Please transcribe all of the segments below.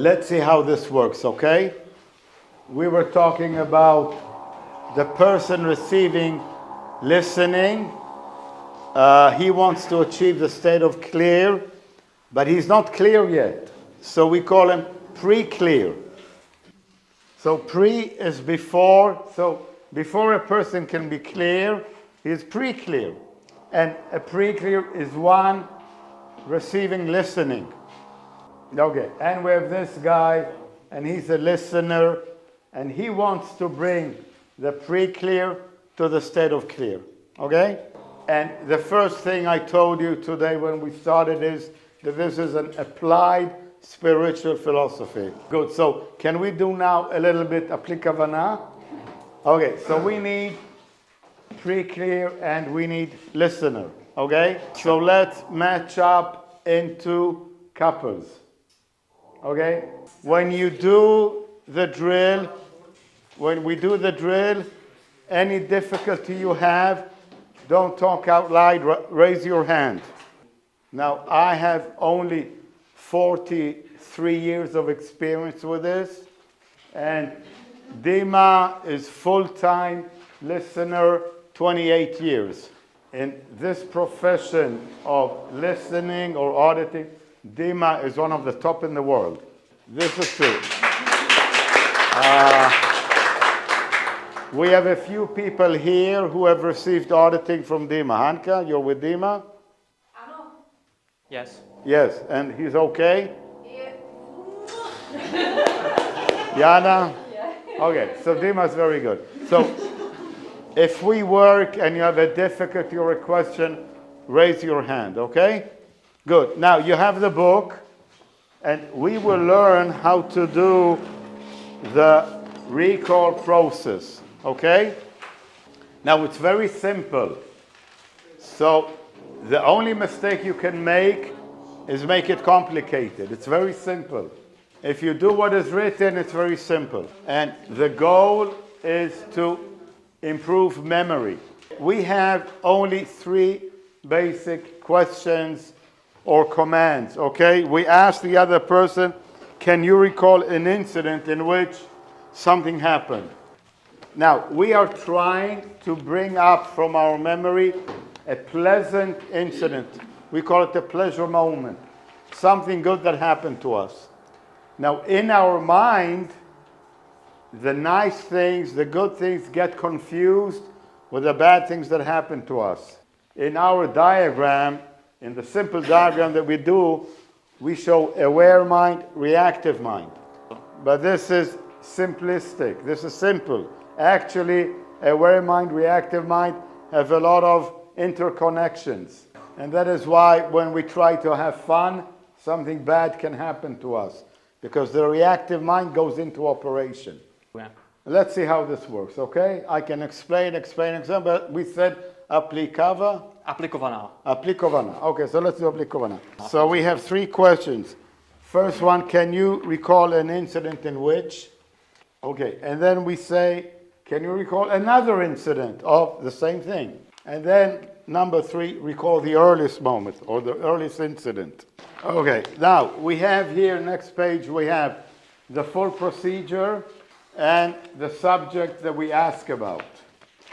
Let's see how this works, okay? We were talking about the person receiving listening. He wants to achieve the state of clear, but he's not clear yet. So we call him pre-clear. So pre is before. So before a person can be clear, he's pre-clear. And a pre-clear is one receiving listening. Okay, and we have this guy, and he's a listener, and he wants to bring the pre-clear to the state of clear. Okay? And the first thing I told you today when we started is that this is an applied spiritual philosophy. Good. So can we do now a little bit aplikavana? Okay. So we need pre-clear and we need listener. Okay. So let's match up into couples. Okay. When you do the drill, when we do the drill, any difficulty you have, don't talk out loud, raise your hand. Now, I have only 43 years of experience with this, and Dima is full-time listener, 28 years. In this profession of listening or auditing, Dima is one of the top in the world. This is true. We have a few people here who have received auditing from Dima. Hanka, you're with Dima? Yes. Yes, and he's okay? Yeah. Yana? Yeah. Okay, so Dima is very good. So if we work and you have a difficulty or a question, raise your hand, okay? Good. Now you have the book, and we will learn how to do the recall process, okay? Now it's very simple. So the only mistake you can make is make it complicated. It's very simple. If you do what is written, it's very simple. And the goal is to improve memory. We have only 3 basic questions or commands, okay? We ask the other person, can you recall an incident in which something happened? Now, we are trying to bring up from our memory a pleasant incident. We call it a pleasure moment. Something good that happened to us. Now, in our mind, the nice things, the good things get confused with the bad things that happen to us. In our diagram, in the simple diagram that we do, we show aware mind, reactive mind. But this is simplistic. This is simple. Actually, aware mind, reactive mind have a lot of interconnections. And that is why when we try to have fun, something bad can happen to us. Because the reactive mind goes into operation. Yeah. Let's see how this works, okay? I can explain, but we said aplikava. Aplikovaná. Okay, so let's do aplikovaná. So we have 3 questions. First one, can you recall an incident in which? Okay, and then we say, can you recall another incident of the same thing? And then number 3, recall the earliest moment or the earliest incident. Okay, now we have here, next page, we have the full procedure and the subject that we ask about.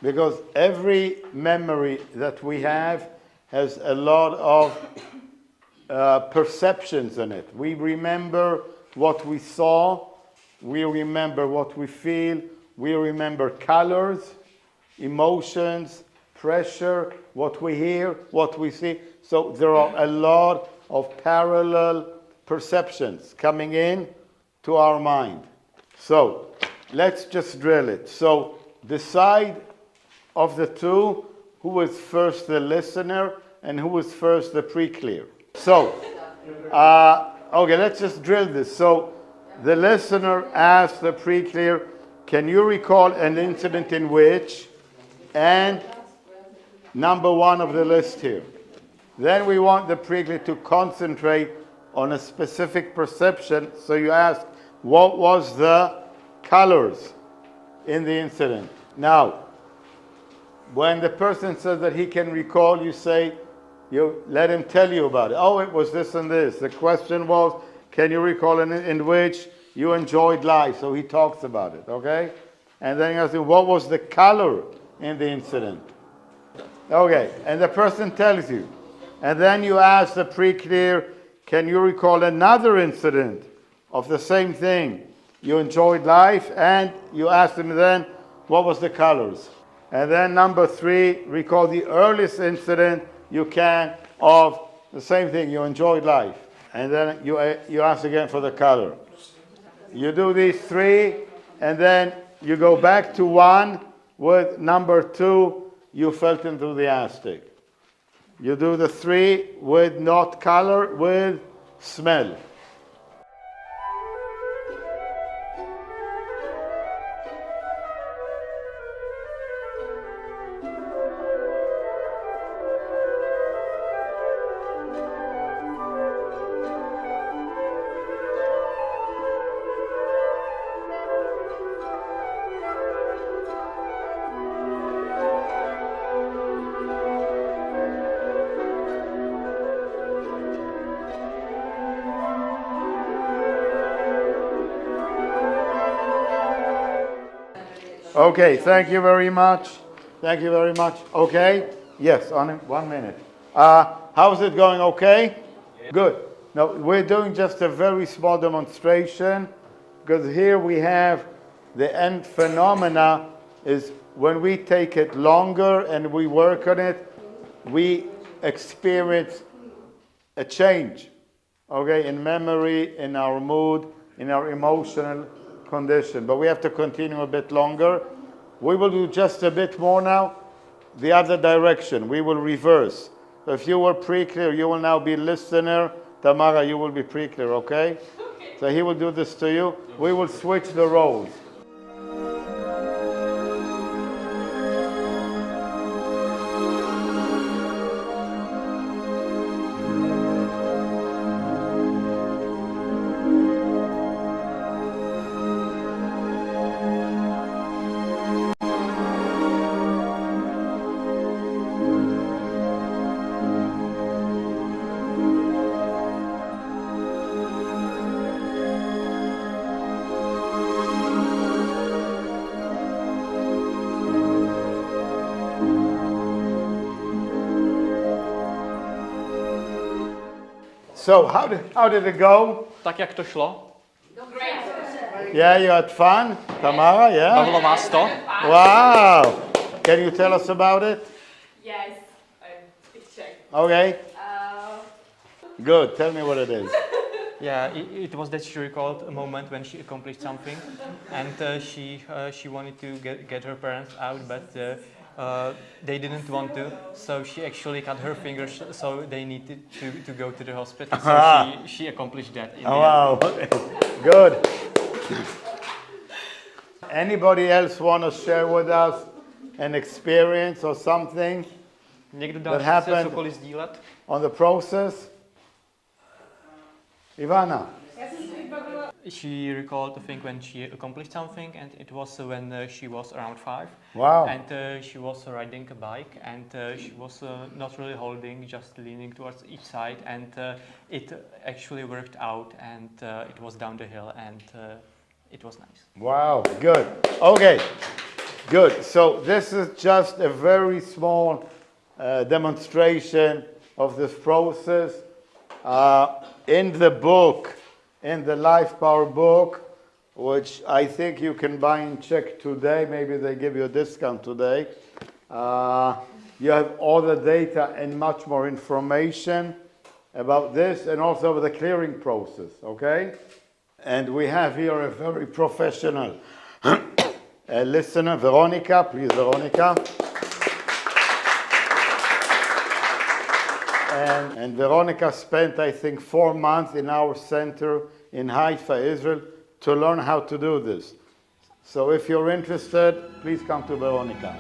Because every memory that we have has a lot of perceptions in it. We remember what we saw, we remember what we feel, we remember colors, emotions, pressure, what we hear, what we see. So there are a lot of parallel perceptions coming in to our mind. So let's just drill it. So decide of the 2 who was first the listener and who was first the pre-clear. So, okay, let's just drill this. So the listener asked the pre-clear, can you recall an incident in which, and number 1 of the list here. Then we want the pre-clear to concentrate on a specific perception. So you ask, what was the colors in the incident? Now, when the person says that he can recall, you say, you let him tell you about it. Oh, it was this and this. The question was, can you recall in which you enjoyed life? So he talks about it, okay? And then he asks him, what was the color in the incident? Okay, and the person tells you. And then you ask the pre-clear, can you recall another incident of the same thing? You enjoyed life, and you ask them then, what was the colors? And then number 3, recall the earliest incident you can of the same thing, you enjoyed life. And then you ask again for the color. You do these 3, and then you go back to 1 with number 2, you felt enthusiastic. You do the 3 with not color, with smell. Okay, thank you very much. Thank you very much. Okay? Yes, on 1 minute. How's it going? Okay? Yeah. Good. Now, we're doing just a very small demonstration because here we have the end phenomena is when we take it longer and we work on it, we experience a change, okay, in memory, in our mood, in our emotional condition. But we have to continue a bit longer. We will do just a bit more now, the other direction. We will reverse. So if you were pre-clear, you will now be listener. Tamara, you will be pre-clear, okay? Okay. So he will do this to you. We will switch the roles. So how did it go? Tak jak to šlo? Yeah, you had fun, Tamara, yeah? Bavilo vás to? Wow! Can you tell us about it? Yes, picture. Okay. Good, tell me what it is. Yeah, it was that she recalled a moment when she accomplished something, and she wanted to get her parents out, but they didn't want to, so she actually cut her fingers, so they needed to go to the hospital. So she accomplished that. Wow, good. Anybody else want to share with us an experience or something that happened on the process? Ivana. She recalled, I think, when she accomplished something, and it was when she was around 5. Wow. And she was riding a bike, and she was not really holding, just leaning towards each side, and it actually worked out, and it was down the hill, and it was nice. Wow, good. Okay, good. So this is just a very small demonstration of this process. In the book, in the Life Power book, which I think you can buy and check today, maybe they give you a discount today, you have all the data and much more information about this and also about the clearing process, okay? And we have here a very professional listener, Veronica. Please, Veronica. And Veronica spent, I think, 4 months in our center in Haifa, Israel, to learn how to do this. So if you're interested, please come to Veronica.